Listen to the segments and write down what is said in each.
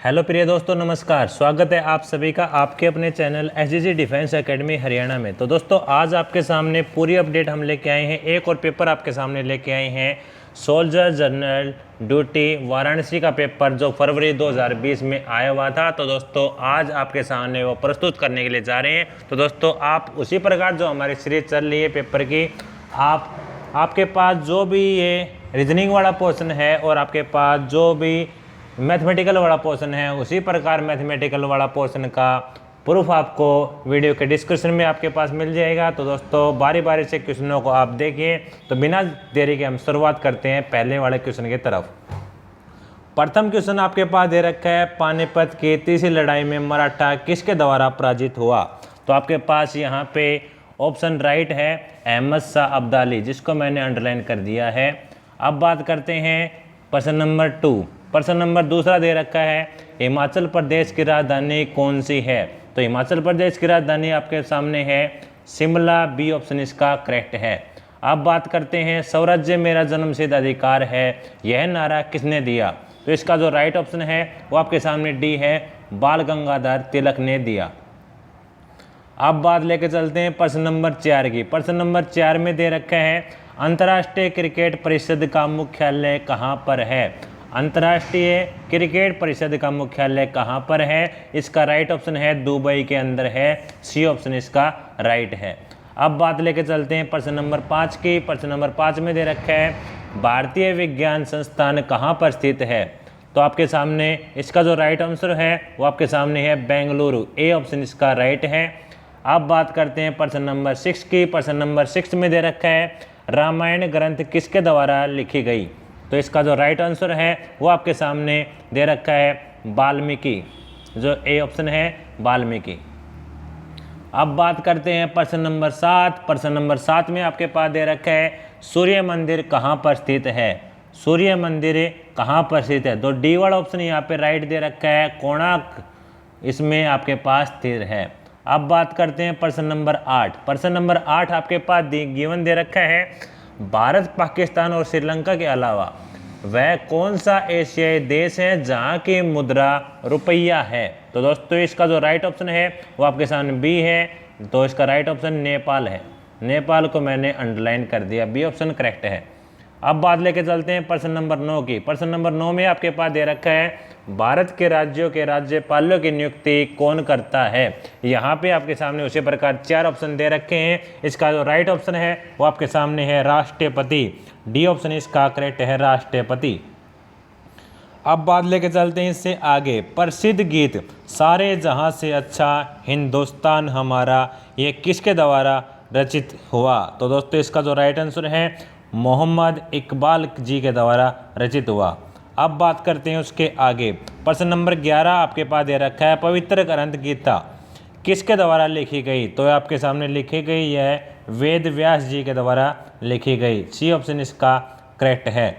Hello प्रिय दोस्तों, नमस्कार। स्वागत है आप सभी का आपके अपने चैनल एसजीजी डिफेंस एकेडमी हरियाणा में। तो दोस्तों, आज आपके सामने पूरी अपडेट हम लेके आए हैं। एक और पेपर आपके सामने लेके आए हैं, सोल्जर जनरल ड्यूटी वाराणसी का पेपर, जो फरवरी 2020 में आया हुआ था। तो दोस्तों, आज आपके सामने वो प्रस्तुत करने के लिए जा रहे हैं। तो दोस्तों, आप उसी प्रकार जो हमारी सीरीज चल रही है पेपर की, आपके पास जो भी ये रीजनिंग वाला पोर्शन है और आपके पास जो भी मैथमेटिकल वाला पोर्शन है, उसी प्रकार मैथमेटिकल वाला पोर्शन का प्रूफ आपको वीडियो के डिस्क्रिप्शन में आपके पास मिल जाएगा। तो दोस्तों, बारी बारी से क्वेश्चनों को आप देखिए। तो बिना देरी के हम शुरुआत करते हैं पहले वाले क्वेश्चन की तरफ। प्रथम क्वेश्चन आपके पास दे रखा है, पानीपत की तीसरी लड़ाई में मराठा किसके द्वारा पराजित हुआ। तो आपके पास यहाँ पे ऑप्शन राइट है, अहमद शाह अब्दाली, जिसको मैंने अंडरलाइन कर दिया है। अब बात करते हैं प्रश्न नंबर 2। प्रश्न नंबर दूसरा दे रखा है, हिमाचल प्रदेश की राजधानी कौन सी है। तो हिमाचल प्रदेश की राजधानी आपके सामने है शिमला। बी ऑप्शन इसका करेक्ट है। अब बात करते हैं, स्वराज्य मेरा जन्मसिद्ध अधिकार है, यह नारा किसने दिया। तो इसका जो राइट ऑप्शन है वो आपके सामने डी है, बाल गंगाधर तिलक ने दिया। अब बात लेके चलते हैं प्रश्न नंबर 4 की। प्रश्न नंबर 4 में दे रखा है, अंतर्राष्ट्रीय क्रिकेट परिषद का मुख्यालय कहाँ पर है। अंतर्राष्ट्रीय क्रिकेट परिषद का मुख्यालय कहाँ पर है। इसका राइट ऑप्शन है दुबई के अंदर है। सी ऑप्शन इसका राइट है। अब बात लेके चलते हैं प्रश्न नंबर 5 की। प्रश्न नंबर 5 में दे रखा है, भारतीय विज्ञान संस्थान कहाँ पर स्थित है। तो आपके सामने इसका जो राइट आंसर है वो आपके सामने है बेंगलुरु। ए ऑप्शन इसका राइट है। अब बात करते हैं प्रश्न नंबर 6 की। प्रश्न नंबर 6 में दे रखा है, रामायण ग्रंथ किसके द्वारा लिखी गई। तो इसका जो राइट आंसर है वो आपके सामने दे रखा है वाल्मीकि, जो ए ऑप्शन है वाल्मीकि। अब बात करते हैं प्रश्न नंबर 7। प्रश्न नंबर 7 में आपके पास दे रखा है, सूर्य मंदिर कहाँ पर स्थित है। सूर्य मंदिर कहाँ पर स्थित है। तो डी वाला ऑप्शन यहाँ पे राइट दे रखा है, कोणार्क इसमें आपके पास स्थित है। अब बात करते हैं प्रश्न नंबर 8। प्रश्न नंबर 8 आपके पास गिवन दे रखा है, भारत, पाकिस्तान और श्रीलंका के अलावा वह कौन सा एशियाई देश है जहां की मुद्रा रुपया है। तो दोस्तों, इसका जो राइट ऑप्शन है वो आपके सामने बी है। तो इसका राइट ऑप्शन नेपाल है। नेपाल को मैंने अंडरलाइन कर दिया, बी ऑप्शन करेक्ट है। अब बात लेके चलते हैं प्रश्न नंबर 9 की। प्रश्न नंबर 9 में आपके पास दे रखा है, भारत के राज्यों के राज्यपालों की नियुक्ति कौन करता है। यहाँ पे आपके सामने उसी प्रकार 4 ऑप्शन दे रखे हैं। इसका जो राइट ऑप्शन है वो आपके सामने है राष्ट्रपति। डी ऑप्शन इसका करेक्ट है, राष्ट्रपति। अब बात लेके चलते हैं इससे आगे, प्रसिद्ध गीत सारे जहां से अच्छा हिंदुस्तान हमारा, ये किसके द्वारा रचित हुआ। तो दोस्तों, इसका जो राइट आंसर है मोहम्मद इकबाल जी के द्वारा रचित हुआ। अब बात करते हैं उसके आगे, प्रश्न नंबर 11 आपके पास दे रखा है, पवित्र ग्रंथ गीता किसके द्वारा लिखी गई। तो आपके सामने लिखी गई है वेद व्यास जी के द्वारा लिखी गई। सी ऑप्शन इसका करेक्ट है।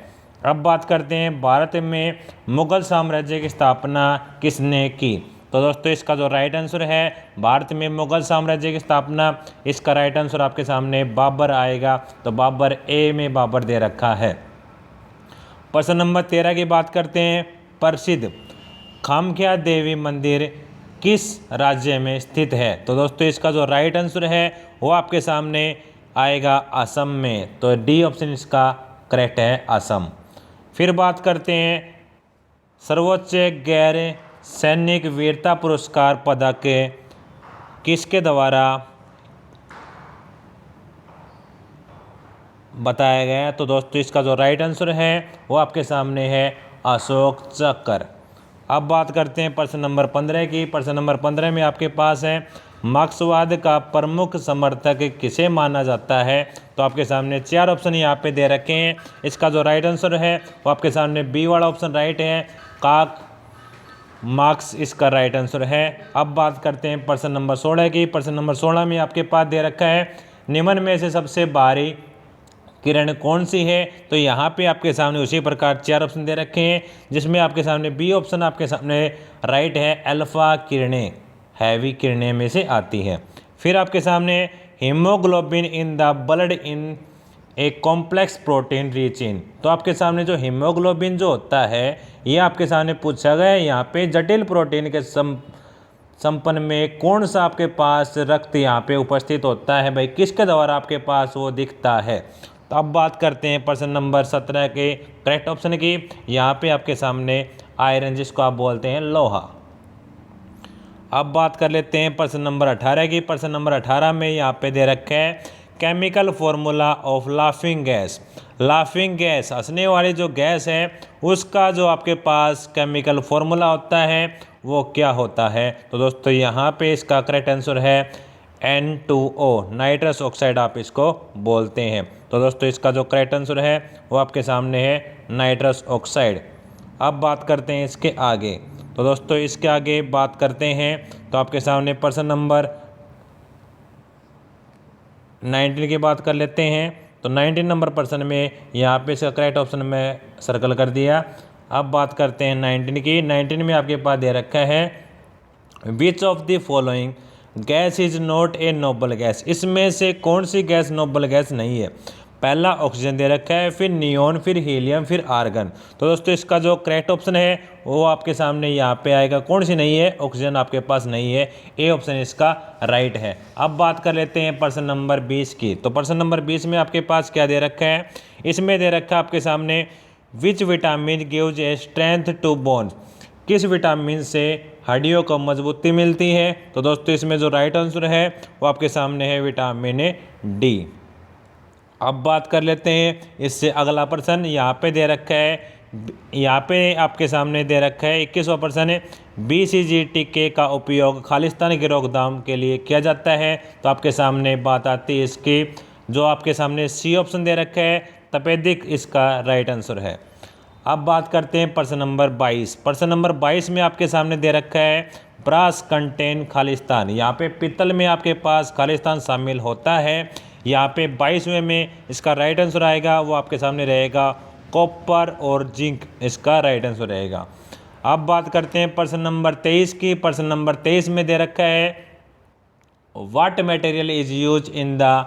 अब बात करते हैं, भारत में मुगल साम्राज्य की स्थापना किसने की। तो दोस्तों, इसका जो राइट आंसर है, भारत में मुगल साम्राज्य की स्थापना, इसका राइट आंसर आपके सामने बाबर आएगा। तो बाबर, ए में बाबर दे रखा है। प्रश्न नंबर 13 की बात करते हैं, प्रसिद्ध कामाख्या देवी मंदिर किस राज्य में स्थित है। तो दोस्तों, इसका जो राइट आंसर है वो आपके सामने आएगा असम में। तो डी ऑप्शन इसका करेक्ट है, असम। फिर बात करते हैं, सर्वोच्च गैर सैनिक वीरता पुरस्कार पदक किसके द्वारा बताया गया। तो दोस्तों, इसका जो राइट आंसर है वो आपके सामने है अशोक चक्र। अब बात करते हैं प्रश्न नंबर 15 की। प्रश्न नंबर 15 में आपके पास है, मार्क्सवाद का प्रमुख समर्थक किसे माना जाता है। तो आपके सामने 4 ऑप्शन यहाँ पे दे रखे हैं। इसका जो राइट आंसर है वो आपके सामने बी वाला ऑप्शन राइट है, कार्ल मार्क्स इसका राइट आंसर है। अब बात करते हैं प्रश्न नंबर 16 की। प्रश्न नंबर 16 में आपके पास दे रखा है, निम्न में से सबसे भारी किरण कौन सी है। तो यहाँ पे आपके सामने उसी प्रकार 4 ऑप्शन दे रखे हैं, जिसमें आपके सामने बी ऑप्शन आपके सामने राइट है, अल्फा किरणें हैवी किरणें में से आती है। फिर आपके सामने haemoglobin in the blood in एक कॉम्प्लेक्स प्रोटीन रिच इन। तो आपके सामने जो हीमोग्लोबिन जो होता है ये आपके सामने पूछा गया है। यहाँ पे जटिल प्रोटीन के संपन्न में कौन सा आपके पास रक्त यहाँ पे उपस्थित होता है भाई, किसके द्वारा आपके पास वो दिखता है। तो अब बात करते हैं प्रश्न नंबर 17 के करेक्ट ऑप्शन की। यहाँ पे आपके सामने आयरन, जिसको आप बोलते हैं लोहा। अब बात कर लेते हैं प्रश्न नंबर 18 की। प्रश्न नंबर 18 में यहाँ पे दे रखा है chemical formula of laughing gas. Laughing gas, हंसने वाली जो गैस है उसका जो आपके पास केमिकल फॉर्मूला होता है वो क्या होता है। तो दोस्तों यहाँ पे इसका करेक्ट आंसर है N2O, नाइट्रस ऑक्साइड आप इसको बोलते हैं। तो दोस्तों इसका जो करेक्ट आंसर है वो आपके सामने है नाइट्रस ऑक्साइड। अब बात करते हैं इसके आगे। तो दोस्तों इसके आगे बात करते हैं तो आपके सामने प्रश्न नंबर 19 की बात कर लेते हैं। तो 19 नंबर प्रश्न में यहाँ पे इसका करेक्ट ऑप्शन में सर्कल कर दिया। अब बात करते हैं 19 की। 19 में आपके पास दे रखा है which of the following gas is not a noble gas. इसमें से कौन सी गैस नोबल गैस नहीं है। पहला ऑक्सीजन दे रखा है, फिर नियोन, फिर हीलियम, फिर आर्गन। तो दोस्तों इसका जो करेक्ट ऑप्शन है वो आपके सामने यहाँ पे आएगा। कौन सी नहीं है, ऑक्सीजन आपके पास नहीं है। ए ऑप्शन इसका राइट है। अब बात कर लेते हैं प्रश्न नंबर 20 की। तो प्रश्न नंबर 20 में आपके पास क्या दे रखा है, इसमें दे रखा है आपके सामने which vitamin gives a strength to bones. किस विटामिन से हड्डियों को मजबूती मिलती है। तो दोस्तों इसमें जो राइट आंसर है वो आपके सामने है विटामिन डी। अब बात कर लेते हैं इससे अगला प्रश्न। यहाँ पे दे रखा है, यहाँ पे आपके सामने दे रखा है 21वां प्रश्न है BCG टीके का उपयोग खालिस्तान की रोकथाम के लिए किया जाता है। तो आपके सामने बात आती है इसकी, जो आपके सामने सी ऑप्शन दे रखा है तपेदिक, इसका राइट आंसर है। अब बात करते हैं प्रश्न नंबर 22। प्रश्न नंबर 22 में आपके सामने दे रखा है ब्रास कंटेन खालिस्तान। यहाँ पे पित्तल में आपके पास खालिस्तान शामिल होता है। यहाँ पे 22वें में इसका राइट आंसर आएगा वो आपके सामने रहेगा कॉपर और जिंक, इसका राइट आंसर रहेगा। अब बात करते हैं प्रश्न नंबर 23 की। प्रश्न नंबर 23 में दे रखा है what material is use in the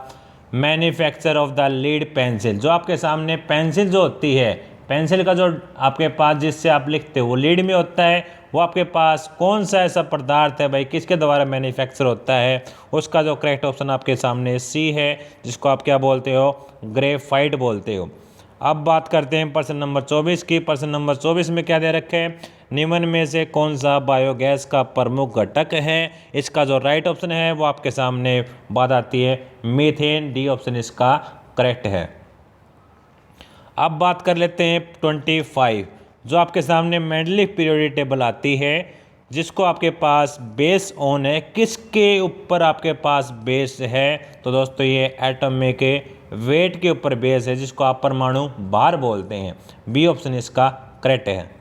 manufacture of the lead pencil. जो आपके सामने पेंसिल जो होती है, पेंसिल का जो आपके पास जिससे आप लिखते हो वो लीड में होता है, वो आपके पास कौन सा ऐसा पदार्थ है भाई, किसके द्वारा मैन्युफैक्चर होता है। उसका जो करेक्ट ऑप्शन आपके सामने सी है, जिसको आप क्या बोलते हो, ग्रेफाइट बोलते हो। अब बात करते हैं प्रश्न नंबर 24 की। प्रश्न नंबर 24 में क्या दे रखे है, निम्न में से कौन सा बायोगैस का प्रमुख घटक है। इसका जो राइट ऑप्शन है वो आपके सामने बात आती है मीथेन, डी ऑप्शन इसका करेक्ट है। अब बात कर लेते हैं 25, जो आपके सामने मेंडलीफ पीरियोडिक टेबल आती है, जिसको आपके पास बेस ऑन है। किसके ऊपर आपके पास बेस है। तो दोस्तों ये एटम के वेट के ऊपर बेस है, जिसको आप परमाणु भार बोलते हैं। बी ऑप्शन इसका करेक्ट है।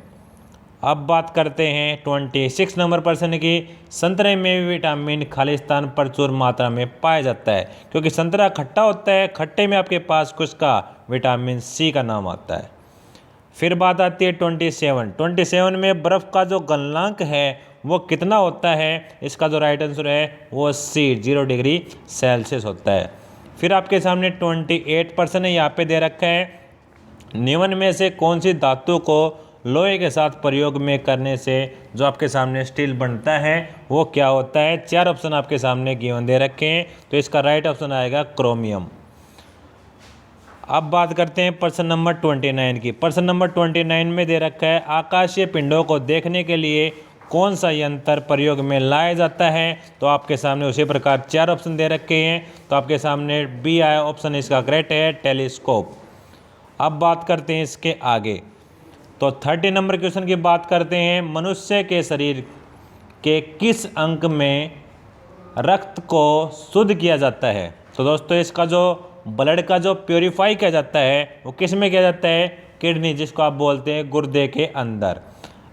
अब बात करते हैं 26 नंबर प्रश्न की। संतरे में विटामिन खालिस्तान प्रचुर मात्रा में पाया जाता है, क्योंकि संतरा खट्टा होता है। खट्टे में आपके पास कुछ का विटामिन सी का नाम आता है। फिर बात आती है 27 में बर्फ़ का जो गलनांक है वो कितना होता है। इसका जो राइट आंसर है वो सी 0 डिग्री सेल्सियस होता है। फिर आपके सामने 28 प्रश्न है, यहाँ पे दे रखा है निम्न में से कौन सी धातु को लोहे के साथ प्रयोग में करने से जो आपके सामने स्टील बनता है वो क्या होता है। 4 ऑप्शन आपके सामने गिवन दे रखे हैं, तो इसका राइट ऑप्शन आएगा क्रोमियम। अब बात करते हैं प्रश्न नंबर 29 की। प्रश्न नंबर 29 में दे रखा है आकाशीय पिंडों को देखने के लिए कौन सा यंत्र प्रयोग में लाया जाता है। तो आपके सामने उसी प्रकार 4 ऑप्शन दे रखे हैं, तो आपके सामने बी आया ऑप्शन इसका करेक्ट है, टेलीस्कोप। अब बात करते हैं इसके आगे। तो 30 नंबर क्वेश्चन की बात करते हैं मनुष्य के शरीर के किस अंग में रक्त को शुद्ध किया जाता है। तो दोस्तों इसका जो ब्लड का जो प्योरीफाई किया जाता है वो किस में किया जाता है, किडनी, जिसको आप बोलते हैं गुर्दे के अंदर।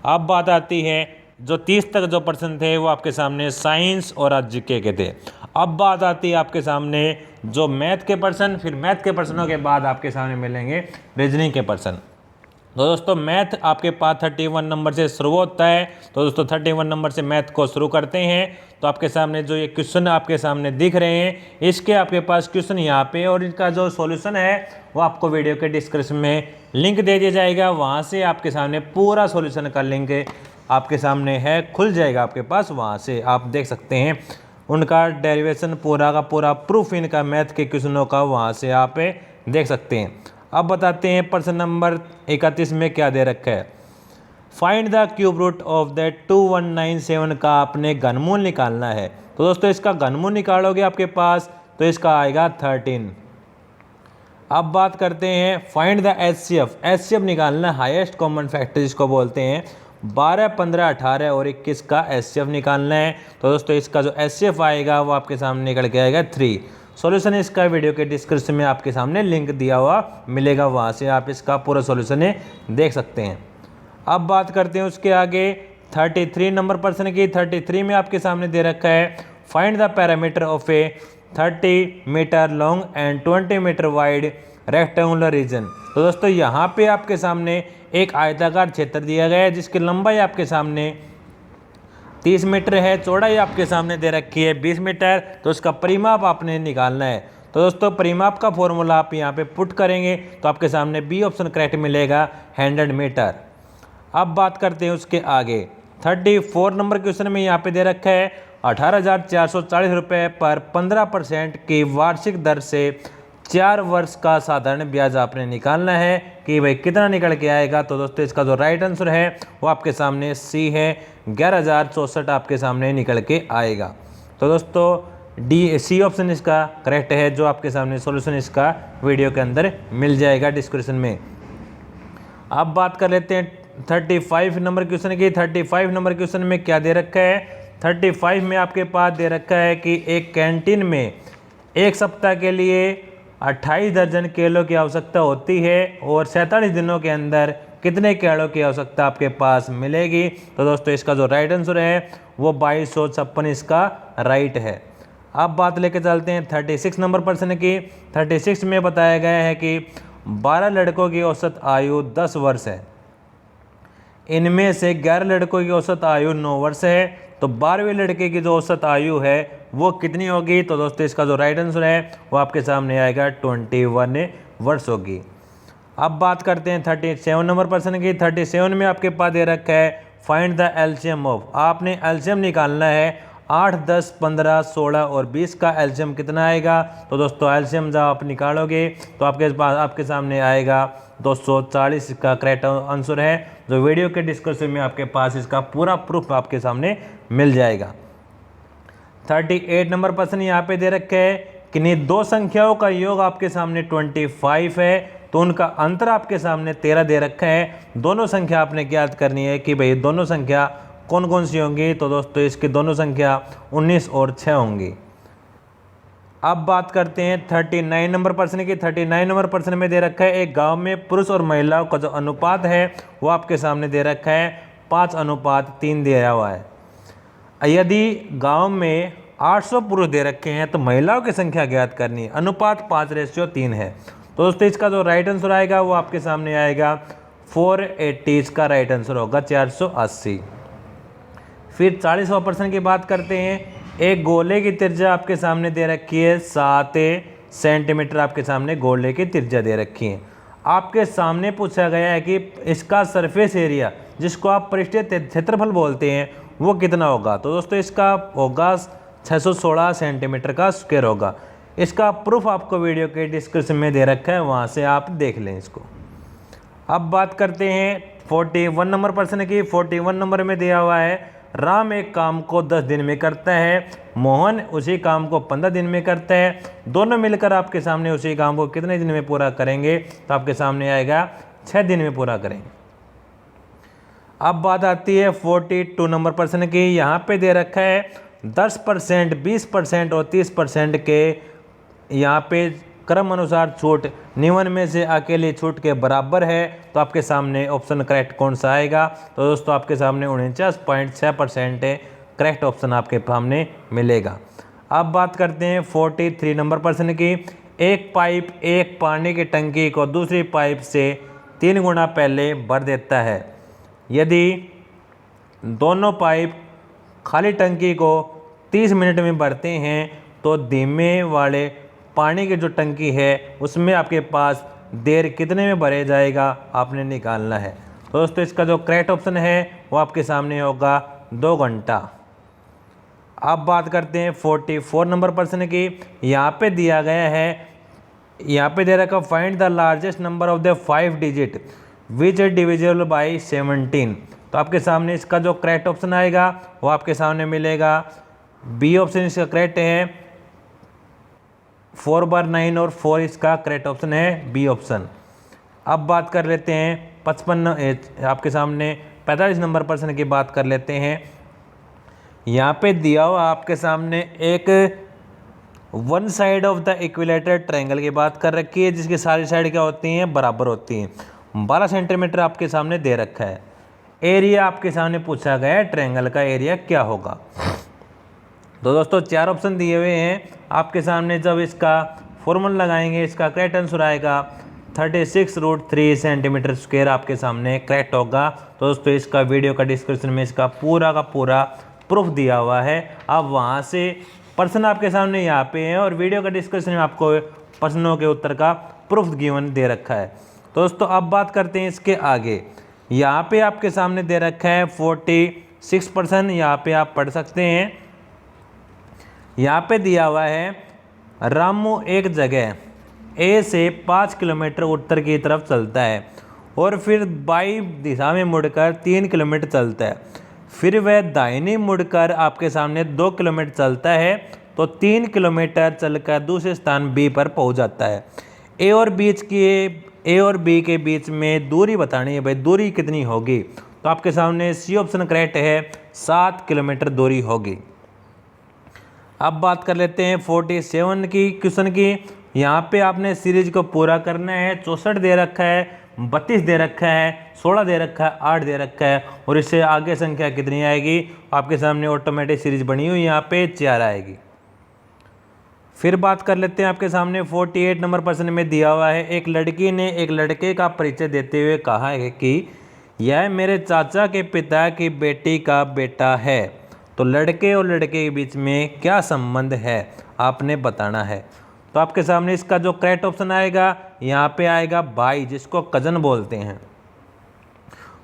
अब बात आती है जो 30 तक जो प्रश्न थे वो आपके सामने साइंस और जीके के थे। अब बात आती है आपके सामने जो मैथ के प्रश्न, फिर मैथ के प्रश्नों के बाद आपके सामने मिलेंगे रीजनिंग के प्रश्न। तो दोस्तों मैथ आपके पास 31 नंबर से शुरू होता है। तो दोस्तों 31 नंबर से मैथ को शुरू करते हैं। तो आपके सामने जो ये क्वेश्चन आपके सामने दिख रहे हैं, इसके आपके पास क्वेश्चन यहाँ पे, और इनका जो सॉल्यूशन है वो आपको वीडियो के डिस्क्रिप्शन में लिंक दे दिया जाएगा। वहाँ से आपके सामने पूरा सॉल्यूशन का लिंक आपके सामने है, खुल जाएगा आपके पास। वहाँ से आप देख सकते हैं उनका डेरिवेशन पूरा का पूरा प्रूफ इनका मैथ के क्वेश्चनों का, वहाँ से आप देख सकते हैं। अब बताते हैं प्रश्न नंबर 31 में क्या दे रखा है। Find the cube root of the 2197 का आपने घनमूल निकालना है। तो दोस्तों इसका घनमूल निकालोगे आपके पास तो इसका आएगा 13। अब बात करते हैं फाइंड द एचसीएफ। एचसीएफ निकालना, हाईएस्ट कॉमन फैक्टर जिसको बोलते हैं। 12, 15, 18 और 21 का एचसीएफ निकालना है। तो दोस्तों इसका जो एचसीएफ आएगा वो आपके सामने निकल के आएगा 3। सॉल्यूशन इसका वीडियो के डिस्क्रिप्शन में आपके सामने लिंक दिया हुआ मिलेगा, वहाँ से आप इसका पूरा सॉल्यूशन देख सकते हैं। अब बात करते हैं उसके आगे 33 नंबर प्रश्न की। 33 में आपके सामने दे रखा है find the parameter of a 30 metre long and 20 metre wide rectangular region. तो दोस्तों यहाँ पे आपके सामने एक आयताकार क्षेत्र दिया गया है जिसकी लंबाई आपके सामने 30 मीटर है, चौड़ाई आपके सामने दे रखी है 20 मीटर। तो उसका परिमाप आपने निकालना है। तो दोस्तों परिमाप का फॉर्मूला आप यहाँ पे पुट करेंगे तो आपके सामने बी ऑप्शन करेक्ट मिलेगा, 100 मीटर। अब बात करते हैं उसके आगे 34 नंबर क्वेश्चन में यहाँ पे दे रखा है 18,440 रुपये पर 15% की वार्षिक दर से 4 वर्ष का साधारण ब्याज आपने निकालना है कि भाई कितना निकल के आएगा। तो दोस्तों इसका जो राइट आंसर है वो आपके सामने सी है, 11,064 आपके सामने निकल के आएगा। तो दोस्तों सी ऑप्शन इसका करेक्ट है, जो आपके सामने सॉल्यूशन इसका वीडियो के अंदर मिल जाएगा डिस्क्रिप्शन में। अब बात कर लेते हैं 35 नंबर क्वेश्चन की। 35 नंबर क्वेश्चन में क्या दे रखा है। 35 में आपके पास दे रखा है कि एक कैंटीन में एक सप्ताह के लिए 28 दर्जन केलों की आवश्यकता होती है और 47 दिनों के अंदर कितने केलों की आवश्यकता आपके पास मिलेगी। तो दोस्तों इसका जो राइट आंसर है वो 2256 इसका राइट है। अब बात लेके चलते हैं 36 नंबर प्रश्न की। 36 में बताया गया है कि 12 लड़कों की औसत आयु 10 वर्ष है, इनमें से 11 लड़कों की औसत आयु 9 वर्ष है। तो 12वें लड़के की जो औसत आयु है वो कितनी होगी। तो दोस्तों इसका जो राइट आंसर है वो आपके सामने आएगा 21 वर्ष होगी। अब बात करते हैं 37 नंबर प्रश्न की। 37 में आपके पास दे रखा है फाइंड द एलसीएम ऑफ। आपने एलसीएम निकालना है 8, 10, 15, 16 और 20 का एलसीएम कितना आएगा। तो दोस्तों एलसीएम जब आप निकालोगे तो आपके सामने आएगा 240 का करेक्ट आंसर है, जो वीडियो के डिस्क्रिप्शन में आपके पास इसका पूरा प्रूफ आपके सामने मिल जाएगा। 38 नंबर प्रश्न यहाँ पे दे रखे है कि नहीं दो संख्याओं का योग आपके सामने 25 है, तो उनका अंतर आपके सामने 13 दे रखा है। दोनों संख्या आपने ज्ञात करनी है कि भाई दोनों संख्या कौन कौन सी होंगी। तो दोस्तों इसकी दोनों संख्या 19 और 6 होंगी। अब बात करते हैं 39 नंबर प्रश्न की। 39 नंबर प्रश्न में दे रखा है एक गांव में पुरुष और महिलाओं का जो अनुपात है वो आपके सामने दे रखा है 5:3 दिया हुआ है। यदि गांव में 800 पुरुष दे रखे हैं तो महिलाओं की संख्या ज्ञात करनी है। अनुपात 5:3 है। तो दोस्तों इसका जो राइट आंसर आएगा वो आपके सामने आएगा 480। इसका राइट आंसर होगा 480। फिर 40वां प्रश्न की बात करते हैं। एक गोले की त्रिज्या आपके सामने दे रखी है 7 सेंटीमीटर। आपके सामने गोले की त्रिज्या दे रखी है। आपके सामने पूछा गया है कि इसका सरफेस एरिया जिसको आप पृष्ठीय क्षेत्रफल बोलते हैं वो कितना होगा। तो दोस्तों इसका होगा 616 सेंटीमीटर का स्क्वायर होगा। इसका प्रूफ आपको वीडियो के डिस्क्रिप्शन में दे रखा है, वहाँ से आप देख लें इसको। अब बात करते हैं 41 नंबर प्रश्न की। 41 नंबर में दिया हुआ है राम एक काम को 10 दिन में करता है, मोहन उसी काम को 15 दिन में करता है। दोनों मिलकर आपके सामने उसी काम को कितने दिन में पूरा करेंगे। तो आपके सामने आएगा 6 दिन में पूरा करेंगे। अब बात आती है 42 नंबर प्रश्न की। यहाँ पे दे रखा है 10%, 20% और 30% के यहाँ पे क्रम अनुसार छूट निम्न में से अकेली छूट के बराबर है। तो आपके सामने ऑप्शन करेक्ट कौन सा आएगा। तो दोस्तों आपके सामने 49.6% करेक्ट ऑप्शन आपके सामने मिलेगा। अब बात करते हैं 43 नंबर प्रश्न की। एक पाइप एक पानी की टंकी को दूसरी पाइप से 3 गुना पहले भर देता है। यदि दोनों पाइप खाली टंकी को 30 मिनट में भरते हैं तो धीमे वाले पानी की जो टंकी है उसमें आपके पास देर कितने में भरे जाएगा आपने निकालना है। तो दोस्तों इसका जो करेक्ट ऑप्शन है वो आपके सामने होगा 2 घंटा। अब बात करते हैं 44 नंबर प्रश्न की। यहाँ पे दिया गया है, यहाँ पे दे रखा find the largest number of the 5 digit which is divisible by 17। तो आपके सामने इसका जो करेक्ट ऑप्शन आएगा वो आपके सामने मिलेगा बी ऑप्शन इसका करेक्ट है, 4/9 और 4 इसका करेक्ट ऑप्शन है बी ऑप्शन। अब बात कर लेते हैं 55 आपके सामने 45 नंबर प्रश्न की बात कर लेते हैं। यहाँ पे दिया हुआ आपके सामने एक one side of the equilateral triangle की बात कर रखी है जिसकी सारी साइड क्या होती हैं, बराबर होती हैं। 12 सेंटीमीटर आपके सामने दे रखा है। एरिया आपके सामने पूछा गया है, ट्रायंगल का एरिया क्या होगा। तो दोस्तों 4 ऑप्शन दिए हुए हैं आपके सामने। जब इसका फॉर्मूला लगाएंगे इसका करेक्ट आंसर आएगा 36√3 सेंटीमीटर स्क्वायर आपके सामने करेक्ट होगा। तो दोस्तों इसका वीडियो का डिस्क्रिप्शन में इसका पूरा का पूरा प्रूफ दिया हुआ है। अब वहाँ से प्रश्न आपके सामने यहाँ पे है और वीडियो का डिस्क्रिप्शन में आपको प्रश्नों के उत्तर का प्रूफ गिवन दे रखा है। तो दोस्तों अब बात करते हैं इसके आगे। यहाँ पे आपके सामने दे रखा है 46%, यहाँ पे आप पढ़ सकते हैं। यहाँ पे दिया हुआ है रामू एक जगह ए से 5 किलोमीटर उत्तर की तरफ चलता है और फिर बाई दिशा में मुड़कर 3 किलोमीटर चलता है। फिर वह दाहिनी मुड़कर आपके सामने 2 किलोमीटर चलता है तो 3 किलोमीटर चलकर दूसरे स्थान बी पर पहुंच जाता है। ए और बी के बीच में दूरी बतानी है, भाई दूरी कितनी होगी। तो आपके सामने सी ऑप्शन करेक्ट है, 7 किलोमीटर दूरी होगी। अब बात कर लेते हैं 47 की क्वेश्चन की। यहाँ पे आपने सीरीज को पूरा करना है। 64 दे रखा है, 32 दे रखा है, 16 दे रखा है, 8 दे रखा है और इससे आगे संख्या कितनी आएगी आपके सामने ऑटोमेटिक सीरीज बनी हुई यहाँ पे 4 आएगी। फिर बात कर लेते हैं आपके सामने 48 नंबर प्रश्न में दिया हुआ है एक लड़की ने एक लड़के का परिचय देते हुए कहा है कि यह मेरे चाचा के पिता की बेटी का बेटा है। तो लड़के और लड़के के बीच में क्या संबंध है आपने बताना है। तो आपके सामने इसका जो करेक्ट ऑप्शन आएगा यहाँ पे आएगा भाई, जिसको कजन बोलते हैं।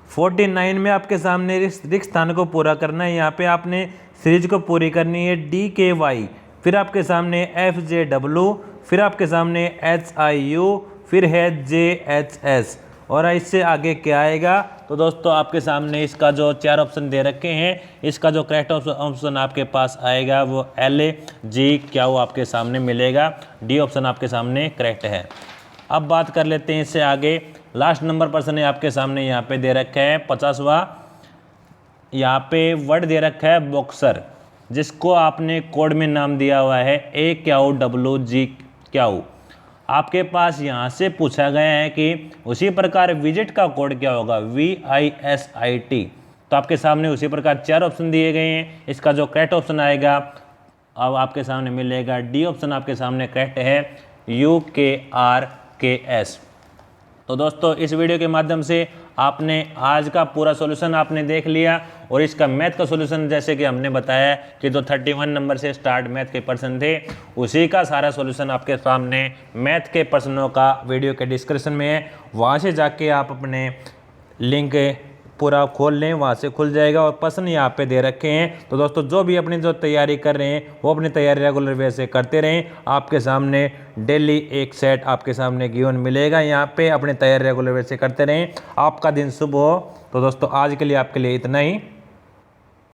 49 में आपके सामने रिक्त स्थान को पूरा करना है। यहाँ पे आपने सीरीज को पूरी करनी है DKY, फिर आपके सामने FJW, फिर आपके सामने HIU, फिर है JHS और इससे आगे क्या आएगा। तो दोस्तों आपके सामने इसका जो 4 ऑप्शन दे रखे हैं, इसका जो करेक्ट ऑप्शन आपके पास आएगा वो LGQ आपके सामने मिलेगा। डी ऑप्शन आपके सामने करेक्ट है। अब बात कर लेते हैं इससे आगे। लास्ट नंबर प्रश्न है आपके सामने, यहाँ पे दे रखा है 50वां। यहाँ पे वर्ड दे रखा है बॉक्सर, जिसको आपने कोड में नाम दिया हुआ है AQWGQ। आपके पास यहाँ से पूछा गया है कि उसी प्रकार विजिट का कोड क्या होगा, VISIT। तो आपके सामने उसी प्रकार 4 ऑप्शन दिए गए हैं। इसका जो करेक्ट ऑप्शन आएगा अब आपके सामने मिलेगा डी ऑप्शन आपके सामने करेक्ट है, UKRKS। तो दोस्तों इस वीडियो के माध्यम से आपने आज का पूरा सॉल्यूशन आपने देख लिया और इसका मैथ का सॉल्यूशन जैसे कि हमने बताया कि जो 31 नंबर से स्टार्ट मैथ के प्रश्न थे उसी का सारा सॉल्यूशन आपके सामने मैथ के प्रश्नों का वीडियो के डिस्क्रिप्शन में है। वहाँ से जाके आप अपने लिंक पूरा खोल लें, वहाँ से खुल जाएगा और प्रश्न यहाँ पे दे रखे हैं। तो दोस्तों जो भी अपनी जो तैयारी कर रहे हैं वो अपनी तैयारी रेगुलर वे से करते रहें। आपके सामने डेली एक सेट आपके सामने गिवन मिलेगा, यहाँ पे अपनी तैयारी रेगुलर वे से करते रहें। आपका दिन शुभ हो। तो दोस्तों आज के लिए आपके लिए इतना ही।